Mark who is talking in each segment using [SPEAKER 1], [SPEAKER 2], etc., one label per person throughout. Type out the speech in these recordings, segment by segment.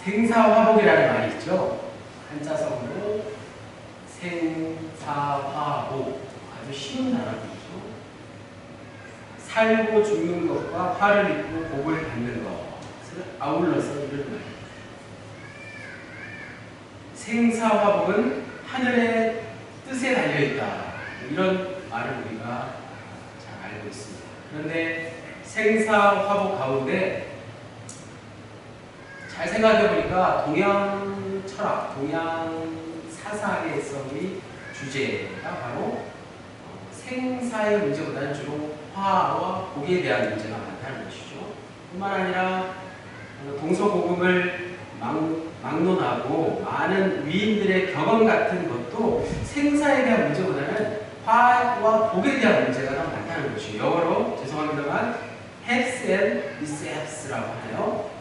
[SPEAKER 1] 생사화복이라는 말이 있죠. 한자성어로 생사화복, 아주 쉬운 단어이죠. 살고 죽는 것과 화를 입고 복을 받는 것을 아울러서 이런 말입니다. 생사화복은 하늘의 뜻에 달려있다, 이런 말을 우리가 잘 알고 있습니다. 그런데 생사화복 가운데 잘 생각해 보니까 동양 철학, 동양 사상에서의 주제가 바로 생사의 문제보다는 주로 화와 복에 대한 문제가 많다는 것이죠. 뿐만 아니라 동서고금을 막론하고 많은 위인들의 격언 같은 것도 생사에 대한 문제보다는 화와 복에 대한 문제가 더 많다는 것이죠. 영어로 죄송합니다만 haves and mishaps라고 하네요.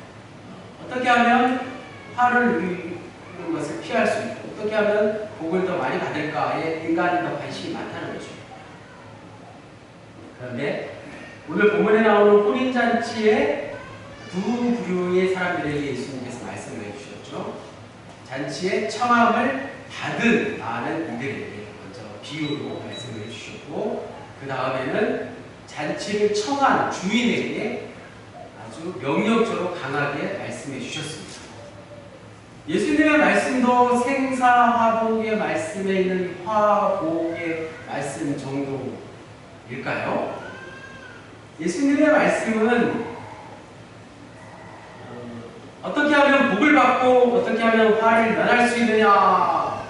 [SPEAKER 1] 어떻게 하면 화를 누리는 것을 피할 수 있고 어떻게 하면 복을 더 많이 받을까에 인간이 더 관심이 많다는 거죠. 그런데 오늘 본문에 나오는 혼인잔치에 두 부류의 사람들에게 예수님께서 말씀을 해주셨죠. 잔치에 청함을 받은 많은 이들에게 먼저 비유로 말씀을 해주셨고, 그 다음에는 잔치를 청한 주인에게 아주 명령적으로 강하게 말씀해 주셨습니다. 예수님의 말씀도 생사화복의 말씀에 있는 화복의 말씀 정도일까요? 예수님의 말씀은 어떻게 하면 복을 받고 어떻게 하면 화를 면할 수 있느냐,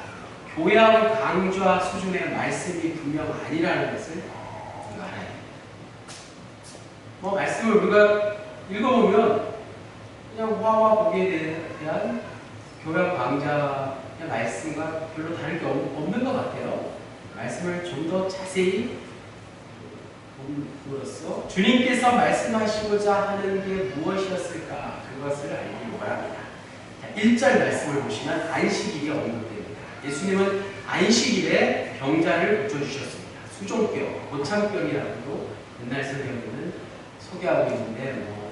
[SPEAKER 1] 교양 강좌 수준의 말씀이 분명 아니라는 것을 우리가 알아야 됩니다. 말씀을 우리가 읽어보면 그냥 화와 복에 대한 교양 강좌의 말씀과 별로 다를 게 없는 것 같아요. 말씀을 좀 더 자세히 본으로써 주님께서 말씀하시고자 하는 게 무엇이었을까, 그것을 알기 바랍니다. 1절 말씀을 보시면 안식일이 언급됩니다. 예수님은 안식일에 병자를 고쳐주셨습니다. 수종병, 고창병이라고도 옛날 성경에는 소개하고 있는데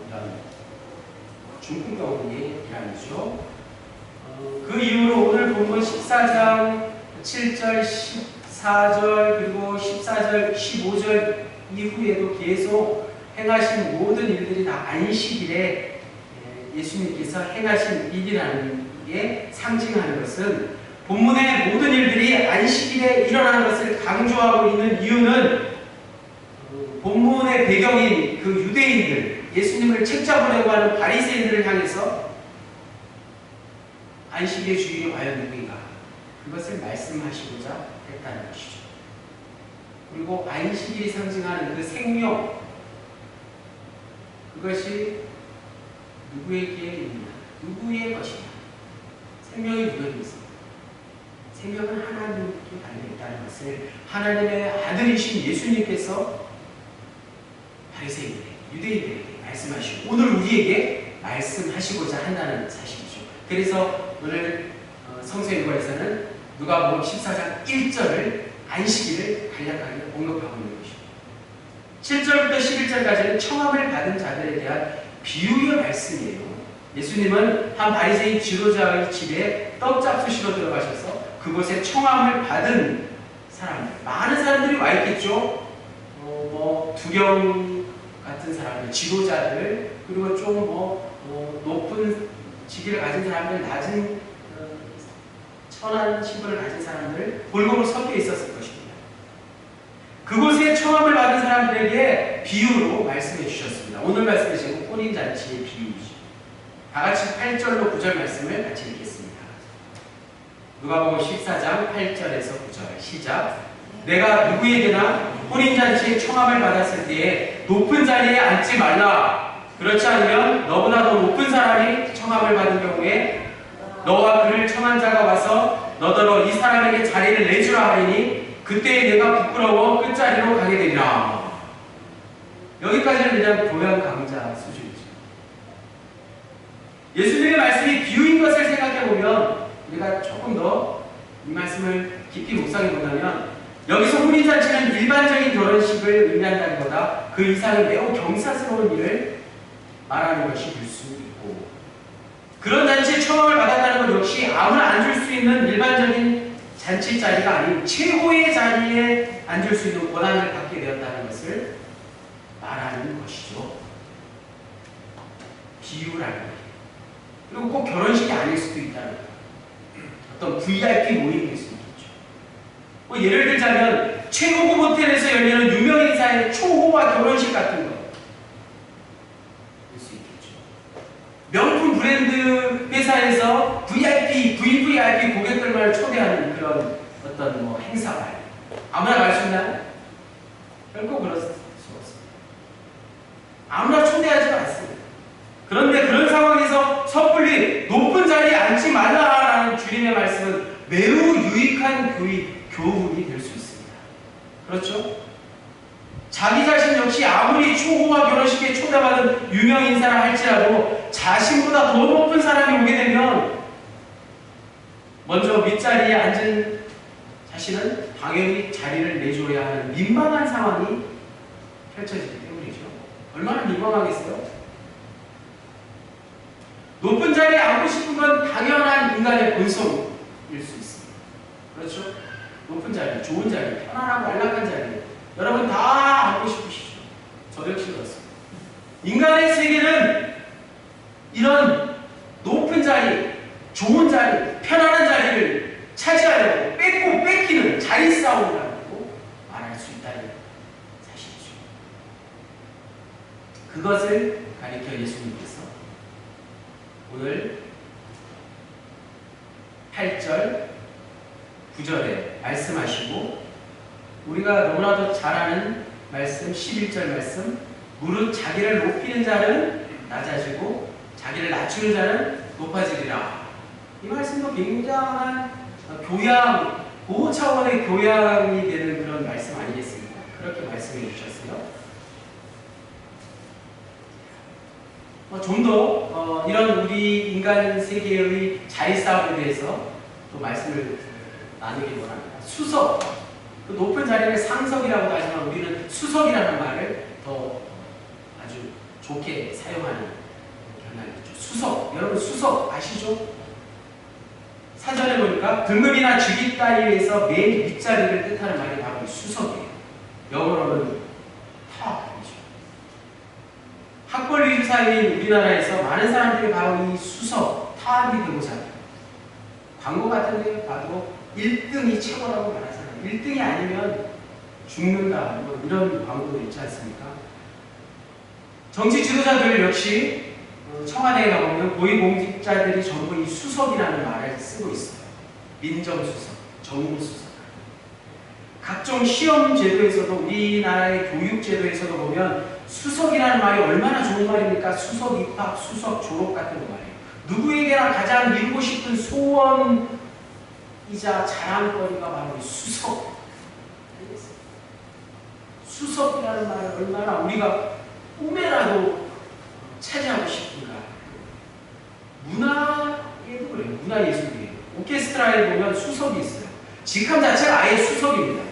[SPEAKER 1] 이런 중풍병이라는죠. 그 이후로 오늘 본문 14장 7절, 14절, 그리고 14절, 15절 이후에도 계속 행하신 모든 일들이 다 안식일에 예수님께서 행하신 일이라는 게 상징하는 것은, 본문의 모든 일들이 안식일에 일어나는 것을 강조하고 있는 이유는 본문의 배경인 그 유대인들, 예수님을 책잡으려고 하는 바리새인들을 향해서 안식일의 주인이 과연 누구인가, 그것을 말씀하시고자 했다는 것이죠. 그리고 안식일이 상징하는 그 생명, 그것이 누구에게 있느냐, 누구의 것이냐. 생명이 누구에게 있습니까? 생명은 하나님께 달려있다는 것을 하나님의 아들이신 예수님께서 바리새인들에게, 유대인들에게 말씀하시고 오늘 우리에게 말씀하시고자 한다는 사실이죠. 그래서 오늘 성서일보에서는 누가복음 14장 1절을 안식일을 간략하게 언급하고 있는 것입니다. 7절부터 11절까지는 청함을 받은 자들에 대한 비유의 말씀이에요. 예수님은 한 바리새인 지도자의 집에 떡 잡수시러 들어가셔서 그곳에 청함을 받은 사람들, 많은 사람들이 와 있겠죠. 두경 같은 사람들, 지도자들, 그리고 좀 높은 직위를 가진 사람들, 낮은 천한 신분을 가진 사람들, 골고루 섞여 있었을 것입니다. 그곳에 청함을 받은 사람들에게 비유로 말씀해 주셨습니다. 오늘 말씀해 주신 혼인잔치의 비유이죠. 다 같이 8절로 9절 말씀을 같이 읽겠습니다. 누가복음 14장 8절에서 9절 시작. 내가 누구에게나 혼인잔치에 청함을 받았을 때에 높은 자리에 앉지 말라. 그렇지 않으면 너보다 더 높은 사람이 청함을 받은 경우에 너와 그를 청한 자가 와서 너더러 이 사람에게 자리를 내주라 하리니 그때에 내가 부끄러워 끝자리로 가게 되리라. 여기까지는 그냥 교양 강좌 수준이죠. 예수님의 말씀이 비유인 것을 생각해보면 우리가 조금 더 이 말씀을 깊이 묵상해 본다면, 여기서 혼인잔치는 일반적인 결혼식을 의미한다기보다 그 이상의 매우 경사스러운 일을 말하는 것이 될 수 있고, 그런 잔치에 초청을 받았다는 것 역시 아무나 앉을 수 있는 일반적인 잔치 자리가 아닌 최고의 자리에 앉을 수 있는 권한을 갖게 되었다는 것을 말하는 것이죠. 비유라는 거예요. 그리고 꼭 결혼식이 아닐 수도 있다는 거예요. 어떤 VIP 모임일 수도 있겠죠. 뭐 예를 들자면 최고급 호텔에서 열리는 유명 인사의 초호화 결혼식 같은 거. 명품 브랜드 회사에서 VVIP 고객들만 초대하는 그런 어떤 뭐 행사 말. 아무나 갈 수 있나요? 결코 그럴 수 없습니다. 아무나 초대하지 않습니다. 그런데 그런 상황에서 섣불리 높은 자리에 앉지 말라라는 주님의 말씀은 매우 유익한 교훈이 될 수 있습니다. 그렇죠? 자기 자신 역시 아무리 초호화 결혼식에 초대받은 유명 인사라 할지라도 자신보다 더 높은 사람이 오게 되면 먼저 윗자리에 앉은 자신은 당연히 자리를 내줘야 하는 민망한 상황이 펼쳐지기 때문이죠. 얼마나 민망하겠어요? 높은 자리에 앉고 싶은 건 당연한 인간의 본성일 수 있습니다. 그렇죠? 높은 자리, 좋은 자리, 편안하고 안락한 자리 여러분 다 앉고 싶으시죠? 저 역시 그렇습니다. 인간의 세계는 이런 높은 자리, 좋은 자리, 편안한 자리를 차지하려고 뺏고 뺏기는 자리 싸움이라고 말할 수 있다는 사실이죠. 그것을 가리켜 예수님께서 오늘 8절, 9절에 말씀하시고 우리가 너무나도 잘 아는 말씀 11절 말씀 무릇 자기를 높이는 자는 낮아지고 자기를 낮추는 자는 높아지리라. 이 말씀도 굉장한 교양, 고호 차원의 교양이 되는 그런 말씀 아니겠습니까? 그렇게 말씀해 주셨어요. 좀 더 이런 우리 인간 세계의 자리 싸움에 대해서 또 말씀을 나누기 원합니다. 수석, 그 높은 자리를 상석이라고 하지만 우리는 수석이라는 말을 더 아주 좋게 사용하는 경향이죠. 수석, 여러분 수석 아시죠? 사전에 보니까 등급이나 직위 따위에서 맨 윗자리를 뜻하는 말이 바로 이 수석이에요. 영어로는 탑이죠. 학벌 위주 사회인 우리나라에서 많은 사람들이 바로 이 수석, 탑이 되고자 합니다. 광고 같은 데 봐도 1등이 최고라고 말하잖아요. 1등이 아니면 죽는다. 뭐 이런 광고도 있지 않습니까? 정치 지도자들 역시 청와대에 가보면 고위공직자들이 전부 이 수석이라는 말을 쓰고 있어요. 민정수석, 정무수석. 각종 시험 제도에서도 우리나라의 교육 제도에서도 보면 수석이라는 말이 얼마나 좋은 말입니까? 수석 입학, 수석 졸업 같은 거 말이에요. 누구에게나 가장 이루고 싶은 소원이자 자랑거리가 바로 이 수석. 수석이라는 말을 얼마나 우리가 꿈에라도 차지하고 싶은가. 문화에도 그래요. 문화예술이에요. 오케스트라에 보면 수석이 있어요. 직함 자체가 아예 수석입니다.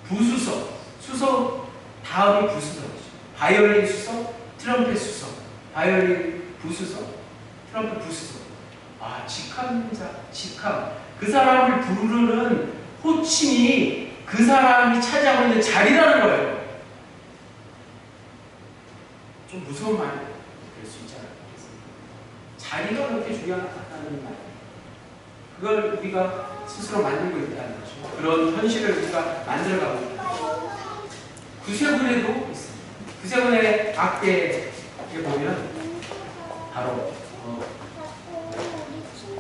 [SPEAKER 1] 부수석, 수석 다음이 부수석이죠. 바이올린 수석, 트럼펫 수석, 바이올린 부수석, 트럼펫 부수석. 아, 직함. 그 사람을 부르는 호칭이 그 사람이 차지하고 있는 자리라는 거예요. 좀 무서운 말 될 수 있지 않겠습니까? 자리가 그렇게 중요하다는 말. 그걸 우리가 스스로 만들고 있다는 거죠. 그런 현실을 우리가 만들어가고 있다. 구세군에도 있습니다. 구세군의 악대에 보면 바로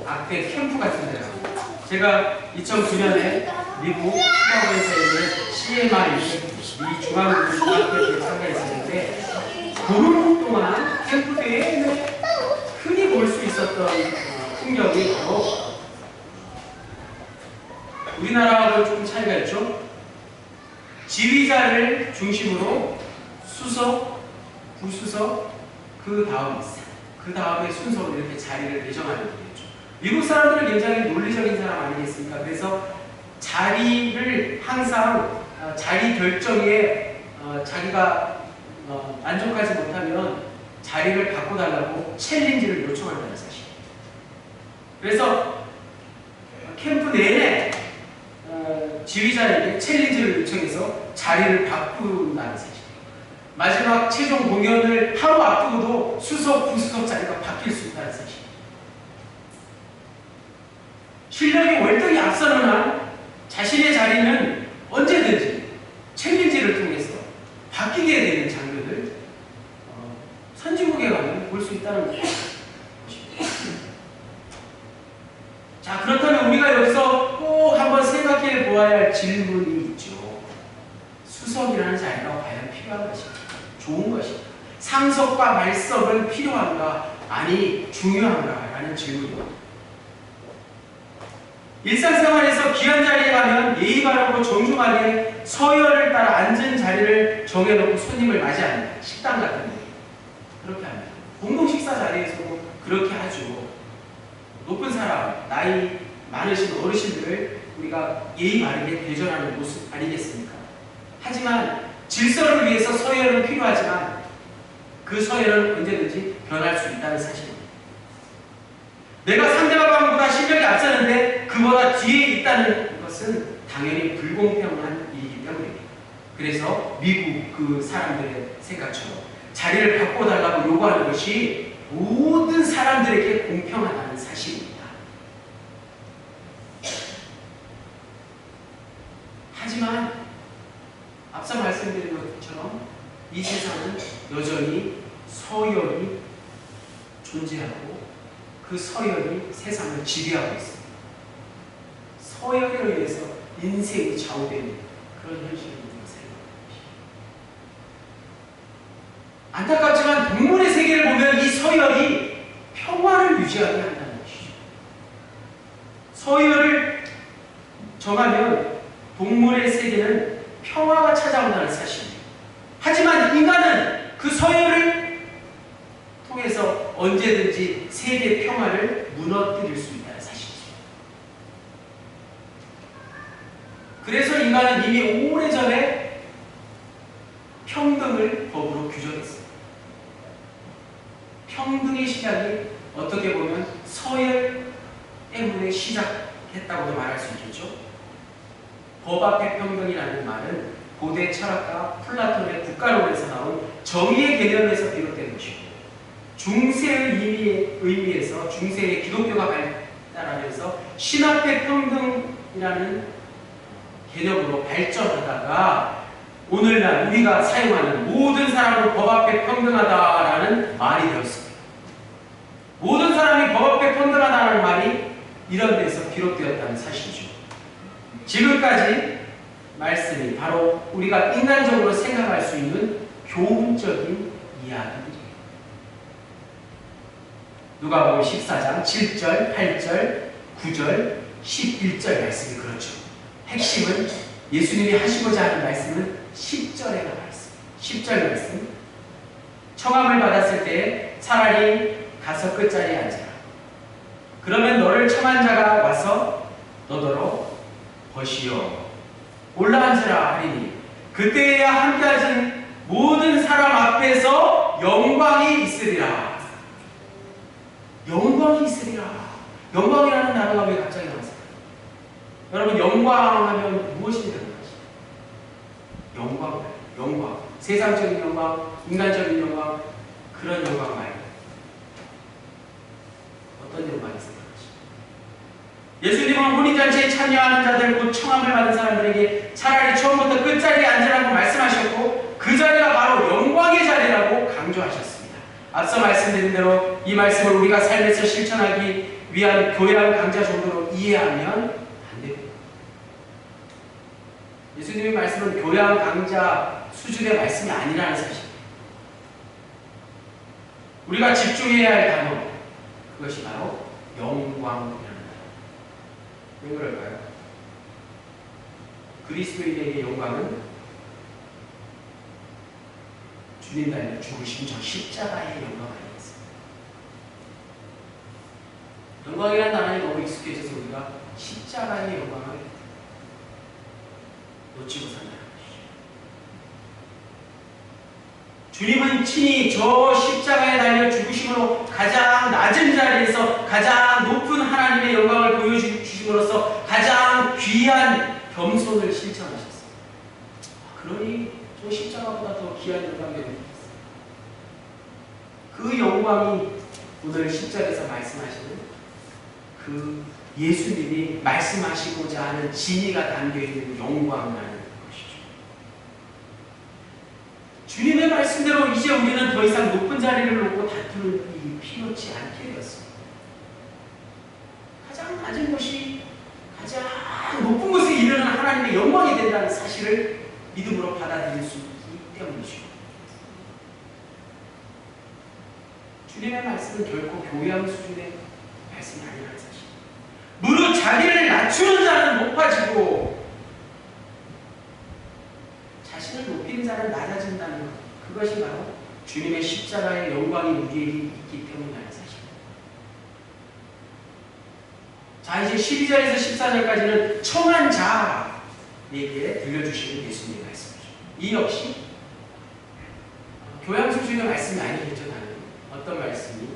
[SPEAKER 1] 악대 캠프 같은 데라. 제가 2009년에 미국 시카고에서 있는 CMI 이 중앙교육학교에 참가했었는데 보름 동안 캠프대에 흔히 볼 수 있었던 풍경이 바로 우리나라하고 조금 차이가 있죠. 지휘자를 중심으로 수석, 부수석, 그 다음에 순서로 이렇게 자리를 배정하는 거겠죠. 미국 사람들은 굉장히 논리적인 사람 아니겠습니까? 그래서 자리를 항상 자리 결정에 자기가 만족하지 못하면 자리를 바꿔달라고 챌린지를 요청한다는 사실. 그래서 캠프 내내 지휘자에게 챌린지를 요청해서 자리를 바꾼다는 사실. 마지막 최종 공연을 하루 앞두고도 수석, 부수석 자리가 바뀔 수 있다는 사실. 실력이 월등히 앞서는 한 자신의 자리는 언제든지 챌린지를 통해서 바뀌게 되는 장면을 선진국에 가면 볼 수 있다는 것입니다. 자, 그렇다면 우리가 여기서 꼭 한번 생각해 보아야 할 질문이 있죠. 수석이라는 자리가 과연 필요한 것인가? 좋은 것인가? 상석과 말석은 필요한가? 아니, 중요한가? 라는 질문입니다. 일상생활에서 귀한 자리에 가면 예의 바르고 정중하게 서열을 따라 앉은 자리를 정해놓고 손님을 맞이합니다. 식당 같은 데 그렇게 합니다. 공동 식사 자리에서도 그렇게 하죠. 높은 사람, 나이 많으신 어르신들을 우리가 예의 바르게 대접하는 모습 아니겠습니까? 하지만 질서를 위해서 서열은 필요하지만 그 서열은 언제든지 변할 수 있다는 사실입니다. 내가 상대방보다 실력이 앞서는데 그보다 뒤에 있다는 것은 당연히 불공평한 일이기 때문입니다. 그래서 미국 그 사람들의 생각처럼 자리를 바꿔달라고 요구하는 것이 모든 사람들에게 공평하다는 사실입니다. 하지만 앞서 말씀드린 것처럼 이 세상은 여전히 서열이 존재하고 그 서열이 세상을 지배하고 있습니다. 서열에 의해서 인생이 좌우되는 그런 현실을 우리가 생각합니다. 안타깝지만 동물의 세계를 보면 이 서열이 평화를 유지하게 한다는 것이죠. 서열을 정하면 동물의 세계는 평화가 찾아온다는 사실입니다. 하지만 인간은 그 서열을 통해서 언제든지 세계 평화를 무너뜨릴 수 있다는 사실이죠. 그래서 인간은 이미 오래전에 평등을 법으로 규정했습니다. 평등의 시작이 어떻게 보면 서열 때문에 시작했다고도 말할 수 있겠죠. 법 앞에 평등이라는 말은 고대 철학가 플라톤의 국가론에서 나온 정의의 개념에서 비롯된 것이고 중세의 의미에서 중세의 기독교가 발달하면서 신학의 평등이라는 개념으로 발전하다가 오늘날 우리가 사용하는 모든 사람은 법 앞에 평등하다라는 말이 되었습니다. 모든 사람이 법 앞에 평등하다는 말이 이런 데서 비롯되었다는 사실이죠. 지금까지 말씀이 바로 우리가 인간적으로 생각할 수 있는 교훈적인 이야기들이에요. 누가복음 14장 7절, 8절, 9절, 11절 말씀이 그렇죠. 핵심은 예수님이 하시고자 하는 말씀은 10절에 나와 있습니다. 10절 말씀. 청함을 받았을 때 차라리 가서 끝자리에 앉아라. 그러면 너를 청한 자가 와서 너더러 벗이여 올라앉으라 하리니 그때에야 함께 하신 모든 사람 앞에서 영광이 있으리라. 영광이 있으리라. 영광이라는 단어가 왜 갑자기 나왔을까요? 여러분, 영광하면 무엇이 되는 것이죠? 영광, 영광. 세상적인 영광, 인간적인 영광, 그런 영광 말고 어떤 영광이 있을까요? 예수님은 혼인잔치에 참여하는 자들, 곧 청함을 받은 사람들에게 차라리 처음부터 끝자리에 앉으라고 말씀하셨고 그 자리가 바로 영광의 자리라고 강조하셨습니다. 앞서 말씀드린 대로 이 말씀을 우리가 삶에서 실천하기 위한 교양 강좌 정도로 이해하면 안 됩니다. 예수님의 말씀은 교양 강좌 수준의 말씀이 아니라는 사실. 우리가 집중해야 할 단어, 그것이 바로 영광이라는 왜 그럴까요? 그리스도인에게 영광은 주님 달려 죽으신 저 십자가의 영광 아니겠습니까? 영광이라는 단어에 너무 익숙해져서 우리가 십자가의 영광을 놓치고 산다는 것이죠. 주님은 친히 저 십자가에 달려 죽으심으로 가장 낮은 자리에서 가장 높은 하나님 하나님의 영광을 보여주심으로써 가장 귀한 겸손을 실천하셨어요. 그러니 저 십자가보다 더 귀한 영광이 되었어요. 그 영광이 오늘 10절에서 말씀하시는 그 예수님이 말씀하시고자 하는 진리가 담겨있는 영광이라는 것이죠. 주님의 말씀대로 이제 우리는 더 이상 높은 자리를 놓고 다투는 일이 필요치 않게 되었습니다. 가장 낮은 곳이 가장 높은 곳에 이르는 하나님의 영광이 된다는 사실을 믿음으로 받아들일 수 있기 때문이죠. 주님의 말씀은 결코 교양 수준의 말씀이 아니라는 사실. 무릇 자기를 낮추는 자는 높아지고 자신을 높이는 자는 낮아진다는 것. 그것이 바로 주님의 십자가의 영광이 우리에게 있기 때문이라는 사실. 자, 이제 12절에서 14절까지는 청한 자에게 들려주시는 예수님의 말씀이죠. 이 역시 교양 수준의 말씀이 아니겠죠. 어떤 말씀일까요?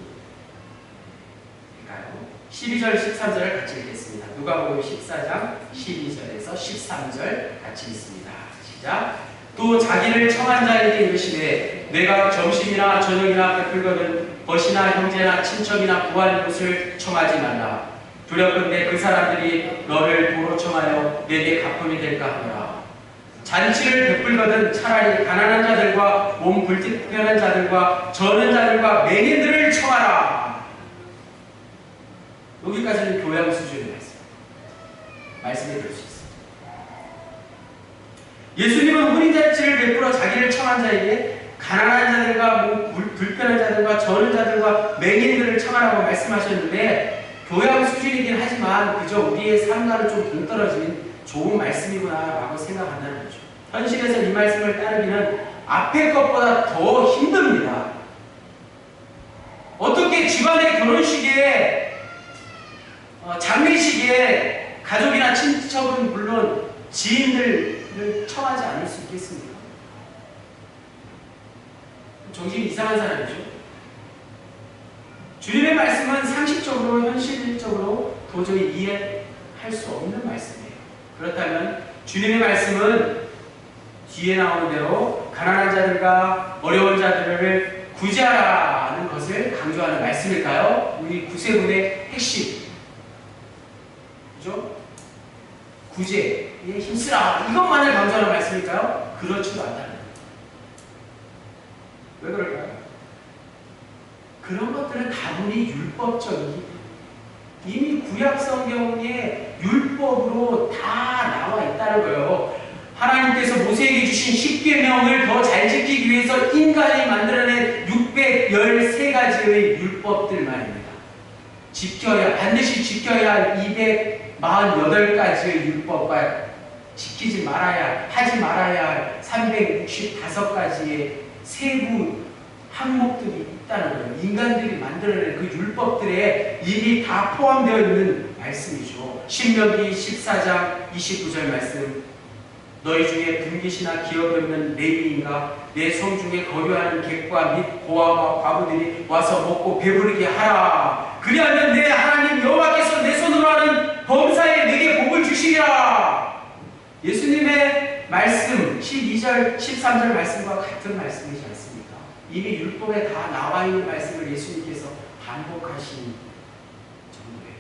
[SPEAKER 1] 12절, 13절을 같이 읽겠습니다. 누가복음 14장 12절에서 13절 같이 읽습니다. 시작. 또 자기를 청한 자에게 이르시되 내가 점심이나 저녁이나 베풀거든 벗이나 형제나 친척이나 구할 곳을 청하지 말라. 두렵건대 그 사람들이 너를 도로 청하여 내게 갚음이 될까 하노라. 잔치를 베풀거든 차라리 가난한 자들과 몸 불편한 자들과 저는 자들과 맹인들을 청하라. 여기까지는 교양 수준의 말씀이 될 수 있습니다. 예수님은 혼인잔치를 베풀어 자기를 청한 자에게 가난한 자들과 몸 불편한 자들과 저는 자들과 맹인들을 청하라고 말씀하셨는데 교양 수준이긴 하지만 그저 우리의 삶과는 좀 동떨어진 좋은 말씀이구나 라고 생각한다는 거죠. 현실에서 이 말씀을 따르기는 앞의 것보다 더 힘듭니다. 어떻게 집안의 결혼식에 장례식에 가족이나 친척은 물론 지인들을 청하지 않을 수 있겠습니까? 정신이 이상한 사람이죠. 주님의 말씀은 상식적으로 현실적으로 도저히 이해할 수 없는 말씀이에요. 그렇다면 주님의 말씀은 뒤에 나오는 대로 가난한 자들과 어려운 자들을 구제하라는 것을 강조하는 말씀일까요? 우리 구세군의 핵심, 그죠? 구제에 힘쓰라 이것만을 강조하는 말씀일까요? 그렇지도 않다는 거예요. 왜 그럴까요? 그런 것들은 다분히 율법적이기 때문에 이미 구약 성경에 율법으로 다 나와 있다는 거예요. 하나님께서 모세에게 주신 십계명을 더 잘 지키기 위해서 인간이 만들어낸 613가지의 율법들 말입니다. 반드시 지켜야 할 248가지의 율법과 지키지 말아야, 하지 말아야 할 365가지의 세부 항목들이 있다는 거예요. 인간들이 만들어낸 그 율법들에 이미 다 포함되어 있는 말씀이죠. 신명기 14장 29절 말씀. 너희 중에 분깃이나 기업이 없는 레위인과 내 성 중에 거류하는 객과 및 고아와 과부들이 와서 먹고 배부르게 하라. 그리하면 내 하나님 여호와께서 내 손으로 하는 범사에 내게 복을 주시리라. 예수님의 말씀 12절 13절 말씀과 같은 말씀이지 않습니까? 이미 율법에 다 나와 있는 말씀을 예수님께서 반복하신 정도예요.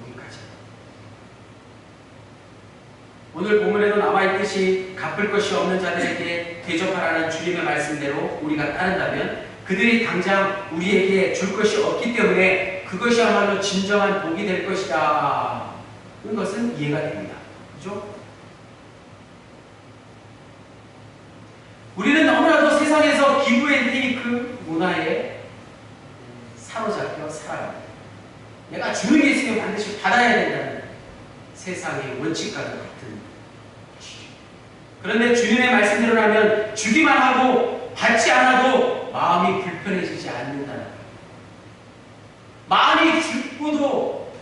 [SPEAKER 1] 여기까지. 오늘 본문에도 남아있듯이 갚을 것이 없는 자들에게 대접하라는 주님의 말씀대로 우리가 따른다면 그들이 당장 우리에게 줄 것이 없기 때문에 그것이야말로 진정한 복이 될 것이다. 그런 것은 이해가 됩니다. 그죠? 우리는 너무나도 세상에서 기브 앤 테이크 문화에 사로잡혀 살아갑니다. 내가 주는 게 있으면 반드시 받아야 된다는 세상의 원칙과 같은 것이죠. 그런데 주님의 말씀대로라면 주기만 하고 받지 않아도 마음이 불편해지지 않는다는 거예요. 마음이 죽고도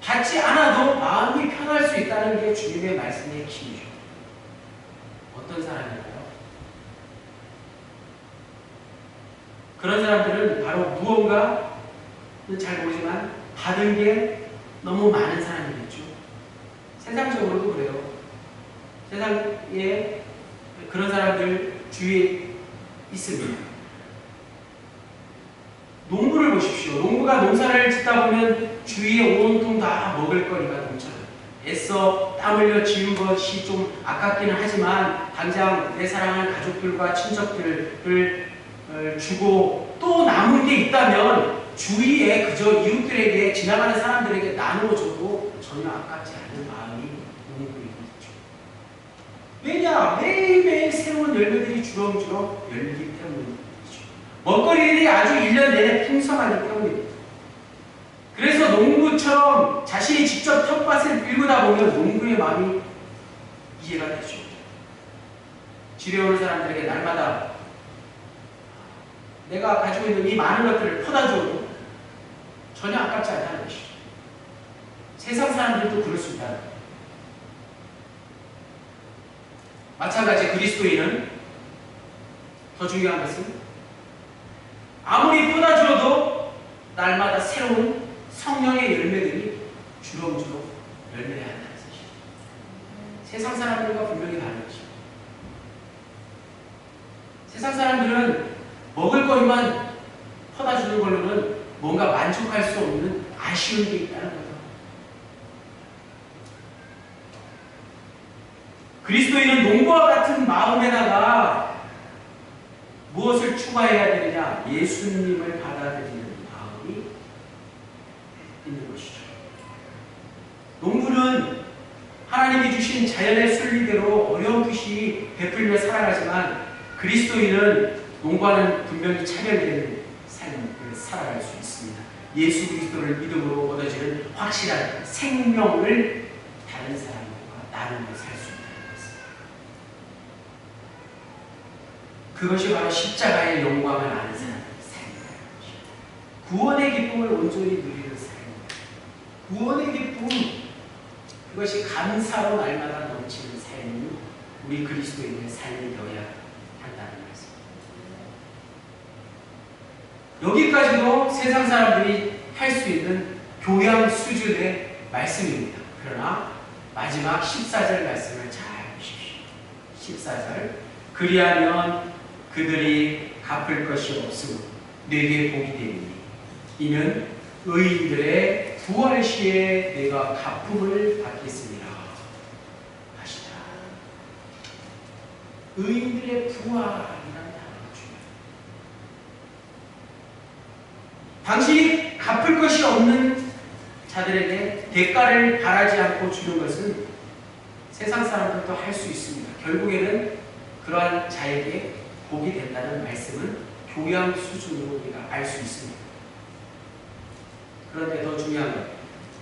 [SPEAKER 1] 받지 않아도 마음이 편할 수 있다는 게 주님의 말씀의 핵심이죠. 어떤 사람일까요? 그런 사람들은 바로 무언가는 잘 모르지만 받은 게 너무 많은 사람이겠죠. 세상적으로도 그래요. 세상에 그런 사람들 주위에 있습니다. 농부를 보십시오. 농부가 농사를 짓다 보면 주위에 온통 다 먹을 거리가 넘쳐요. 애써 땀 흘려 지은 것이 좀 아깝기는 하지만 당장 내 사랑하는 가족들과 친척들을 주고 또 남은 게 있다면 주위에 그저 이웃들에게 지나가는 사람들에게 나누어 줘도 전혀 아깝지 않은 마음이 농부이겠죠. 왜냐? 매일매일 새로운 열매들이 주렁주렁 열리기 때문이죠. 먹거리들이 아주 1년 내내 풍성하기 때문입니다. 그래서 농부처럼 자신이 직접 텃밭을 일구다 보면 농부의 마음이 이해가 되죠. 지려오는 사람들에게 날마다 내가 가지고 있는 이 많은 것들을 퍼다 줘도 전혀 아깝지 않다는 것이죠. 세상 사람들도 그럴 수 있다는 거예요. 마찬가지 그리스도인은 더 중요한 것은 아무리 퍼다 줘도 날마다 새로운 성령의 열매들이 주렁주렁 열매해야 한다는 사실. 세상 사람들과 분명히 다른 것이죠. 세상 사람들은 먹을 거리만 퍼다 주는 걸로는 뭔가 만족할 수 없는 아쉬운 게 있다는 거죠. 그리스도인은 농부와 같은 마음에다가 무엇을 추가해야 되느냐? 예수님을 받아들이는 마음이 있는 것이죠. 농부는 하나님이 주신 자연의 순리대로 어렴풋이 베풀며 살아가지만 그리스도인은 농부와는 분명히 차별되는 삶을 살아갈 수 있습니다. 예수 그리스도를 믿음으로 얻어지는 확실한 생명을 다른 사람들과 나누며 살 수 있다는 것입니다. 그것이 바로 십자가의 영광을 아는 사람의 삶이라는 것입니다. 구원의 기쁨을 온전히 누리는 삶입니다. 구원의 기쁨, 그것이 감사로 날마다 넘치는 삶이 우리 그리스도인의 삶이 되어야 한다는 말씀입니다. 여기까지도 세상 사람들이 할 수 있는 교양 수준의 말씀입니다. 그러나 마지막 14절 말씀을 잘 보십시오. 14절 그리하면 그들이 갚을 것이 없으므로 내게 복이 되리니 이는 의인들의 부활 시에 내가 갚음을 받겠습니다 하시라. 의인들의 부활이라는 단어가 중요합니다. 당신이 갚을 것이 없는 자들에게 대가를 바라지 않고 주는 것은 세상 사람들도 할 수 있습니다. 결국에는 그러한 자에게 복이 된다는 말씀은 교양 수준으로 우리가 알 수 있습니다. 그런데 더 중요한 건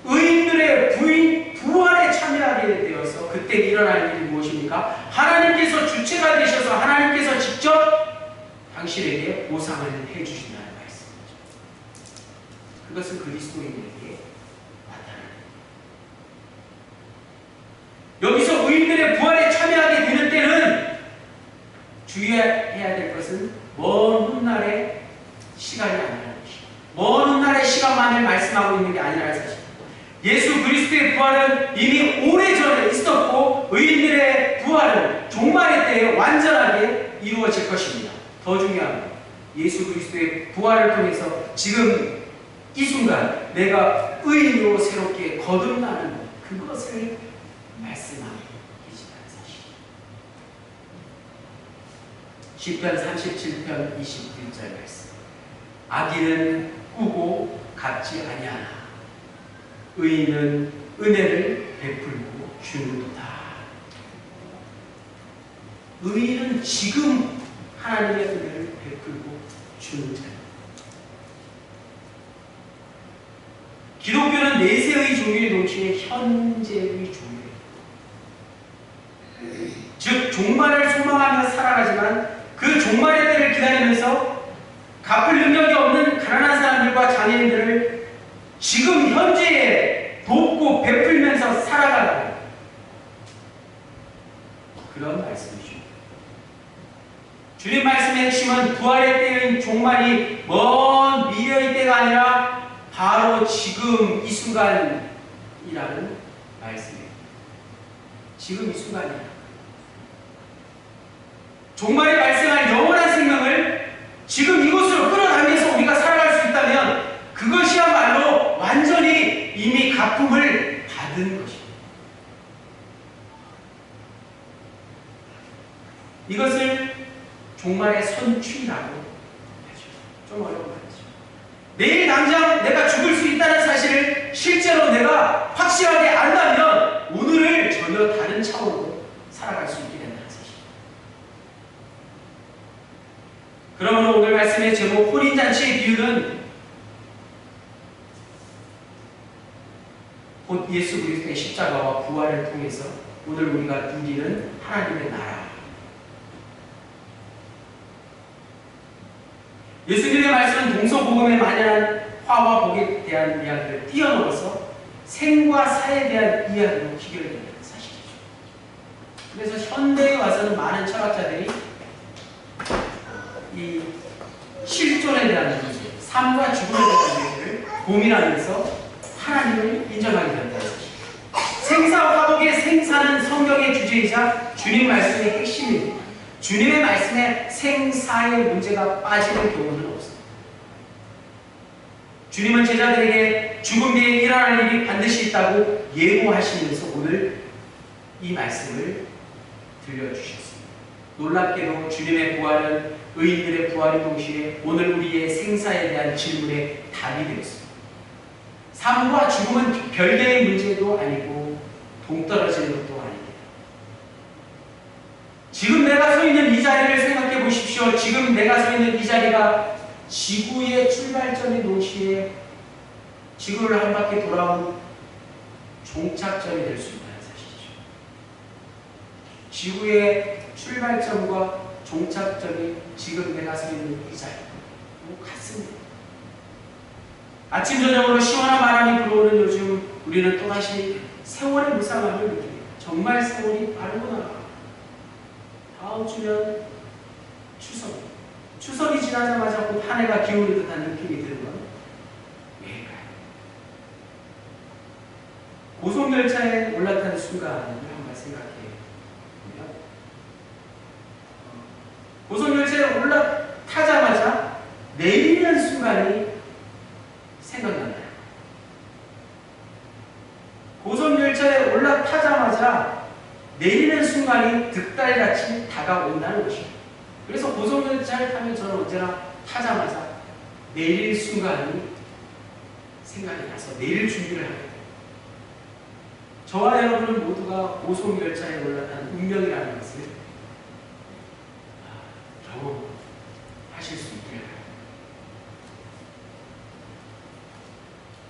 [SPEAKER 1] 의인들의 부활에 참여하게 되어서 그때 일어날 일이 무엇입니까? 하나님께서 주체가 되셔서 하나님께서 직접 당신에게 보상을 해주신다는 말씀이죠. 그것은 그리스도인에게 나타납니다. 여기서 의인들의 부활에 참여하게 되는 때는 주의해야 될 것은 먼 훗날의 시간이 아니라는 것입니다. 먼 훗날의 시간만을 말씀하고 있는 게 아니라는 사실입니다. 예수 그리스도의 부활은 이미 오래전에 있었고 의인들의 부활은 종말의 때에 완전하게 이루어질 것입니다. 더 중요한 건 예수 그리스도의 부활을 통해서 지금 이 순간 내가 의인으로 새롭게 거듭나는 것, 그것을 말씀하고 계시다는 사실. 시편 37편 21절 말씀. 악인은 꾸고 갚지 아니하나 의인은 은혜를 베풀고 주는도다. 의인은 지금 하나님의 은혜를 베풀고 주는 자입니다. 기독교는 내세의 종교에 동시에 현재의 종교입니다. 즉 종말을 소망하며 살아가지만 그 종말의 때를 기다리면서 갚을 능력이 없는 가난한 사람들과 장애인들을 지금 현재에 돕고 베풀면서 살아가는 그런 말씀이죠. 주님 말씀의 핵심은 부활의 때인 종말이 먼 미래의 때가 아니라 바로 지금 이 순간이라는 말씀이에요. 지금 이 순간이야. 종말에 발생할 영원한 생명을 지금 이곳으로 끌어당겨서 우리가 살아갈 수 있다면 그것이야말로 완전히 이미 갚음을 받은 것입니다. 이것을 종말의 선취라고 하죠. 좀 어려운 말이죠. 내일 당장 내가 죽을 수 있다는 사실을 실제로 내가 확실하게 안다면 오늘을 전혀 다른 차원으로 살아갈 수 있게 된다는 사실. 그러므로 오늘 말씀의 제목 혼인잔치의 비유는 곧 예수 그리스도의 십자가와 부활을 통해서 오늘 우리가 누리는 하나님의 나라, 예수님의 말씀은 동서복음에 만연한 화와 복에 대한 이야기를 뛰어넘어서 생과 사에 대한 이야기로 기결된다는 사실이죠. 그래서 현대에 와서는 많은 철학자들이 이 실존에 대한 문제, 삶과 죽음에 대한 문제를 고민하면서 하나님을 인정하게 된다는 사실. 생사화복의 생사는 성경의 주제이자 주님 말씀의 핵심입니다. 주님의 말씀에 생사의 문제가 빠지는 경우는 없습니다. 주님은 제자들에게 죽음 뒤에 일어날 일이 반드시 있다고 예고하시면서 오늘 이 말씀을 들려주셨습니다. 놀랍게도 주님의 부활은 의인들의 부활인 동시에 오늘 우리의 생사에 대한 질문에 답이 되었습니다. 삶과 죽음은 별개의 문제도 아니고 동떨어지는 것도 아닙니다. 지금 내가 서 있는 이 자리를 생각해 보십시오. 지금 내가 서 있는 이 자리가 지구의 출발점인 동시에 지구를 한 바퀴 돌아온 종착점이 될 수 있다는 사실이죠. 지구의 출발점과 종착점이 지금 내가 서 있는 이 자리 같습니다. 아침 저녁으로 시원한 바람이 불어오는 요즘 우리는 또다시 세월의 무상함을 느낍니다. 정말 세월이 빠르구나. 다음 주면 추석입니다. 추석이 지나자마자 곧 한 해가 기울는 듯한 느낌이 드는 건 왜일까요? 고속열차에 올라타는 순간을 한번 생각해 보면 고속열차에 올라타자마자 내리는 순간이 생각나나요? 고속열차에 올라타자마자 내리는 순간이 득달같이 다가온다는 것입니다. 그래서 고속열차를 타면 저는 언제나 타자마자 내릴 순간이 생각이 나서 내릴 준비를 하게 됩니다. 저와 여러분은 모두가 고속열차에 올라탄 운명이라는 것을 경험하실 수 있기를 바랍니다.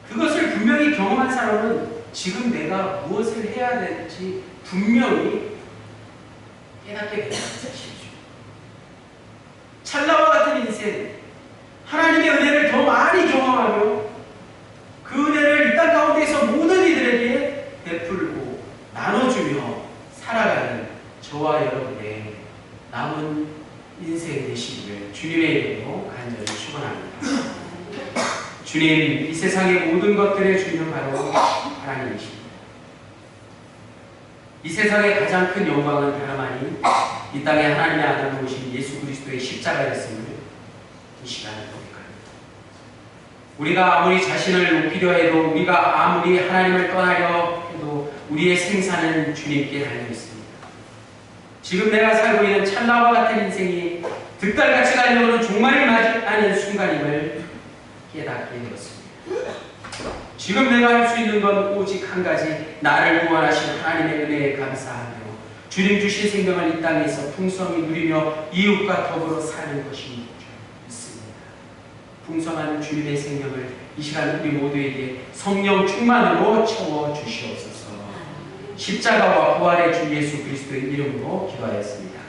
[SPEAKER 1] 그것을 분명히 경험한 사람은 지금 내가 무엇을 해야 될지 분명히 깨닫게 된다는 사실이죠. 찰나와 같은 인생, 하나님의 은혜를 더 많이 경험하며 그 은혜를 이 땅 가운데에서 모든 이들에게 베풀고 나눠주며 살아가는 저와 여러분의 남은 인생 되시기를 주님의 이름으로 간절히 축원합니다. 주님, 이 세상의 모든 것들의 주인은 바로 하나님이십니다. 이 세상의 가장 큰 영광은 다름 아닌 이 땅에 하나님의 아들로 오신 예수 그리스도의 십자가였음을 이 시간에 고백합니다. 우리가 아무리 자신을 높이려 해도, 우리가 아무리 하나님을 떠나려 해도 우리의 생사는 주님께 달려있습니다. 지금 내가 살고 있는 찰나와 같은 인생이 득달같이 달려오는 종말을 맞이하는 순간임을 깨닫게 되었습니다. 지금 내가 할 수 있는 건 오직 한 가지, 나를 구원하신 하나님의 은혜에 감사하며 주님 주신 생명을 이 땅에서 풍성히 누리며 이웃과 더불어 사는 것인 줄 믿습니다. 풍성한 주님의 생명을 이 시간 우리 모두에게 성령 충만으로 채워 주시옵소서. 십자가와 부활의 주 예수 그리스도의 이름으로 기도하였습니다.